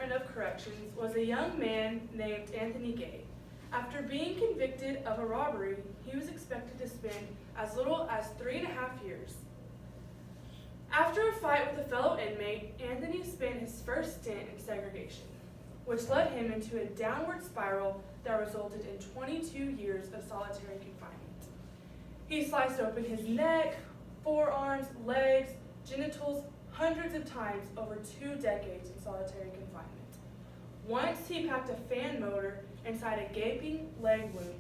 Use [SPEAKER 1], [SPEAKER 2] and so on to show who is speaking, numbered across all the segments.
[SPEAKER 1] Department of Corrections was a young man named Anthony Gay. After being convicted of a robbery, he was expected to spend as little as 3.5 years. After a fight with a fellow inmate, Anthony spent his first stint in segregation, which led him into a downward spiral that resulted in 22 years of solitary confinement. He sliced open his neck, forearms, legs, genitals hundreds of times over 2 decades in solitary confinement. Once he packed a fan motor inside a gaping leg wound.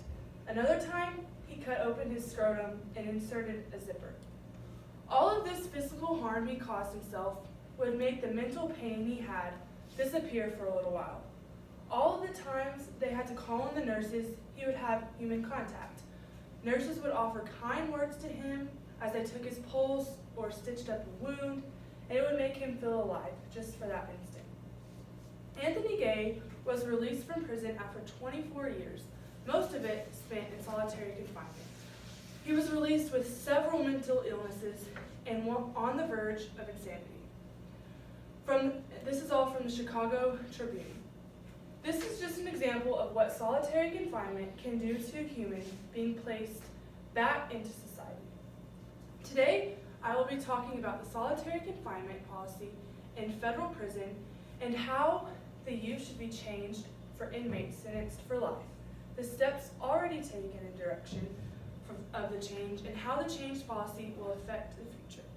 [SPEAKER 1] Another time, he cut open his scrotum and inserted a zipper. All of this physical harm he caused himself would make the mental pain he had disappear for a little while. All of the times they had to call in the nurses, he would have human contact. Nurses would offer kind words to him as they took his pulse or stitched up a wound, and it would make him feel alive just for that instant. Anthony Gay was released from prison after 24 years, most of it spent in solitary confinement. He was released with several mental illnesses and on the verge of insanity. This is all from the Chicago Tribune. This is just an example of what solitary confinement can do to a human being placed back into society. Today, I will be talking about the solitary confinement policy in federal prison and how the use should be changed for inmates sentenced for life, the steps already taken in direction of the change, and how the changed policy will affect the future.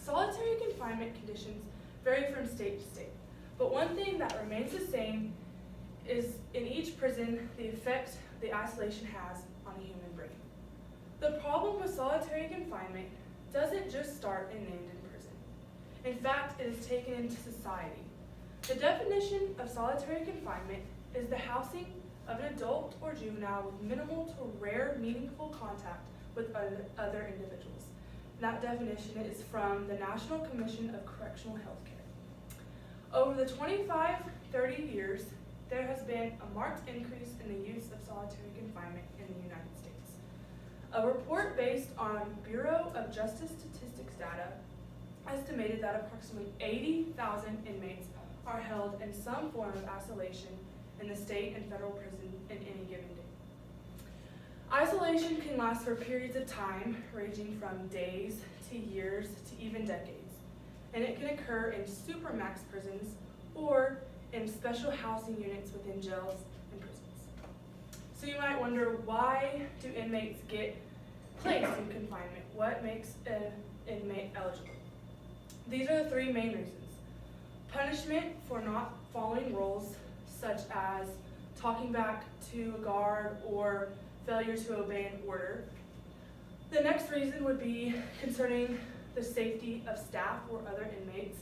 [SPEAKER 1] Solitary confinement conditions vary from state to state, but one thing that remains the same is in each prison the effect the isolation has on a human brain. The problem with solitary confinement doesn't just start and end in prison. In fact, it is taken into society. The definition of solitary confinement is the housing of an adult or juvenile with minimal to rare meaningful contact with other individuals. That definition is from the National Commission of Correctional Healthcare. Over the 25-30 years, there has been a marked increase in the use of solitary confinement in the United States. A report based on Bureau of Justice Statistics data estimated that approximately 80,000 inmates are held in some form of isolation in the state and federal prison in any given day. Isolation can last for periods of time ranging from days to years to even decades, and it can occur in supermax prisons or in special housing units within jails and prisons. So you might wonder, why do inmates get placed in confinement? What makes an inmate eligible? These are the 3 main reasons. Punishment for not following rules, such as talking back to a guard or failure to obey an order. The next reason would be concerning the safety of staff or other inmates,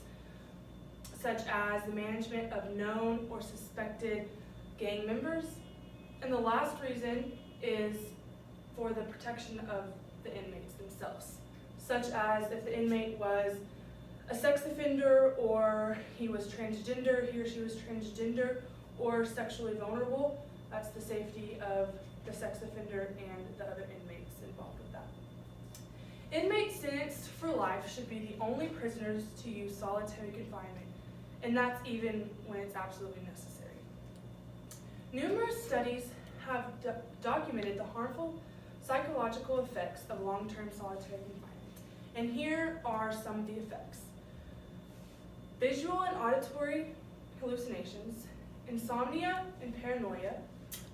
[SPEAKER 1] such as the management of known or suspected gang members. And the last reason is for the protection of the inmates themselves, such as if the inmate was a sex offender, or he or she was transgender, or sexually vulnerable. That's the safety of the sex offender and the other inmates involved with that. Inmates sentenced for life should be the only prisoners to use solitary confinement, and that's even when it's absolutely necessary. Numerous studies have documented the harmful psychological effects of long-term solitary confinement, and here are some of the effects. Visual and auditory hallucinations, insomnia and paranoia,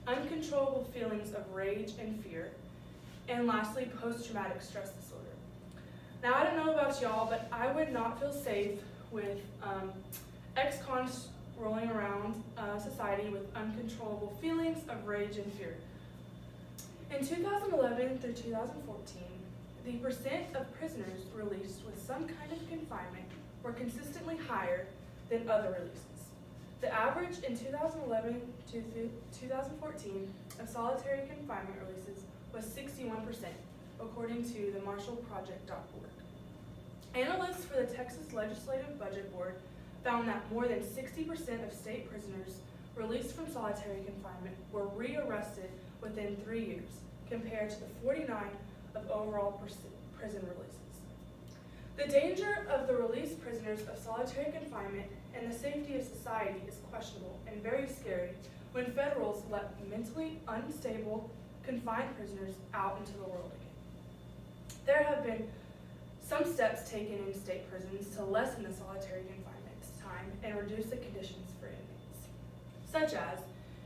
[SPEAKER 1] uncontrollable feelings of rage and fear, and lastly, post-traumatic stress disorder. Now, I don't know about y'all, but I would not feel safe with ex-cons rolling around society with uncontrollable feelings of rage and fear. In 2011 through 2014, the percent of prisoners released with some kind of confinement were consistently higher than other releases. The average in 2011 to 2014 of solitary confinement releases was 61%, according to the MarshallProject.org. Analysts for the Texas Legislative Budget Board found that more than 60% of state prisoners released from solitary confinement were rearrested within 3 years, compared to the 49% of overall prison releases. The danger of the released prisoners of solitary confinement and the safety of society is questionable and very scary when federals let mentally unstable, confined prisoners out into the world again. There have been some steps taken in state prisons to lessen the solitary confinement time and reduce the conditions for inmates, such as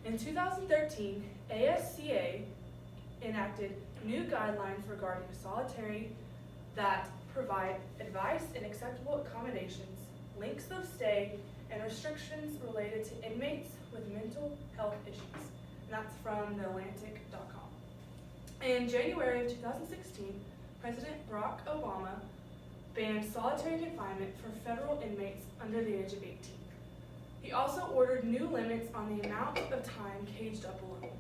[SPEAKER 1] in 2013, ASCA enacted new guidelines regarding solitary that provide advice and acceptable accommodations, lengths of stay, and restrictions related to inmates with mental health issues. And that's from theatlantic.com. In January of 2016, President Barack Obama banned solitary confinement for federal inmates under the age of 18. He also ordered new limits on the amount of time caged up alone.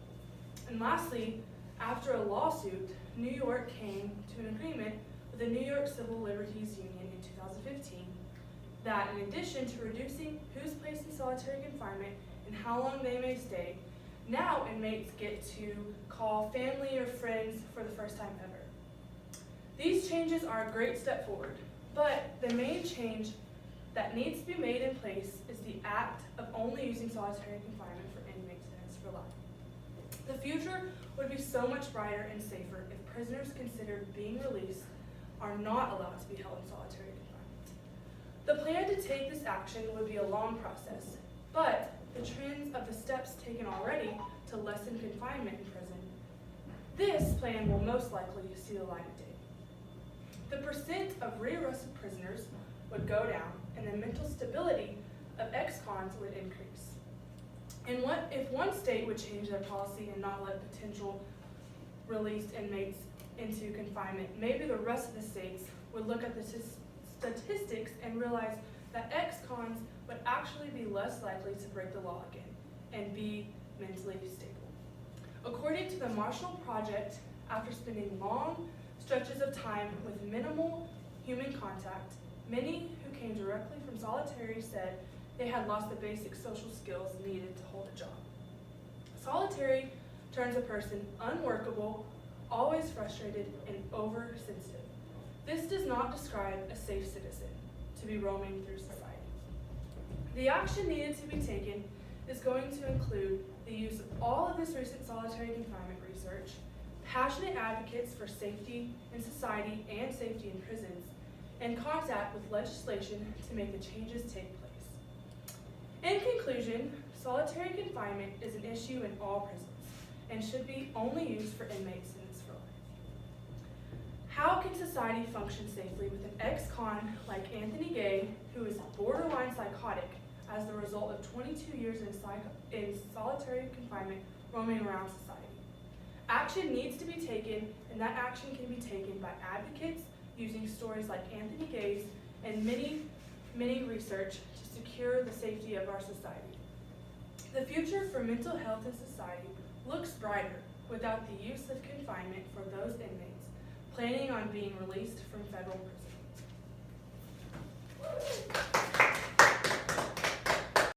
[SPEAKER 1] And lastly, after a lawsuit, New York came to an agreement with the New York Civil Liberties Union in 2015 that in addition to reducing who's placed in solitary confinement and how long they may stay, now inmates get to call family or friends for the first time ever. These changes are a great step forward, but the main change that needs to be made in place is the act of only using solitary confinement for inmate sentenced for life. The future would be so much brighter and safer if prisoners considered being released are not allowed to be held in solitary confinement. The plan to take this action would be a long process, but the trends of the steps taken already to lessen confinement in prison, this plan will most likely see the light of day. The percent of rearrested prisoners would go down, and the mental stability of ex-cons would increase. And what if one state would change their policy and not let potential released inmates into confinement, maybe the rest of the states would look at the statistics and realize that ex-cons would actually be less likely to break the law again and be mentally stable. According to the Marshall Project, after spending long stretches of time with minimal human contact, many who came directly from solitary said they had lost the basic social skills needed to hold a job. Solitary turns a person unworkable, always frustrated, and oversensitive. This does not describe a safe citizen to be roaming through society. The action needed to be taken is going to include the use of all of this recent solitary confinement research, passionate advocates for safety in society and safety in prisons, and contact with legislation to make the changes take place. In conclusion, solitary confinement is an issue in all prisons and should be only used for inmates sentenced for life. How can society function safely with an ex-con like Anthony Gay, who is borderline psychotic as the result of 22 years in solitary confinement roaming around society? Action needs to be taken, and that action can be taken by advocates using stories like Anthony Gay's and many research to secure the safety of our society. The future for mental health in society looks brighter without the use of confinement for those inmates planning on being released from federal prison.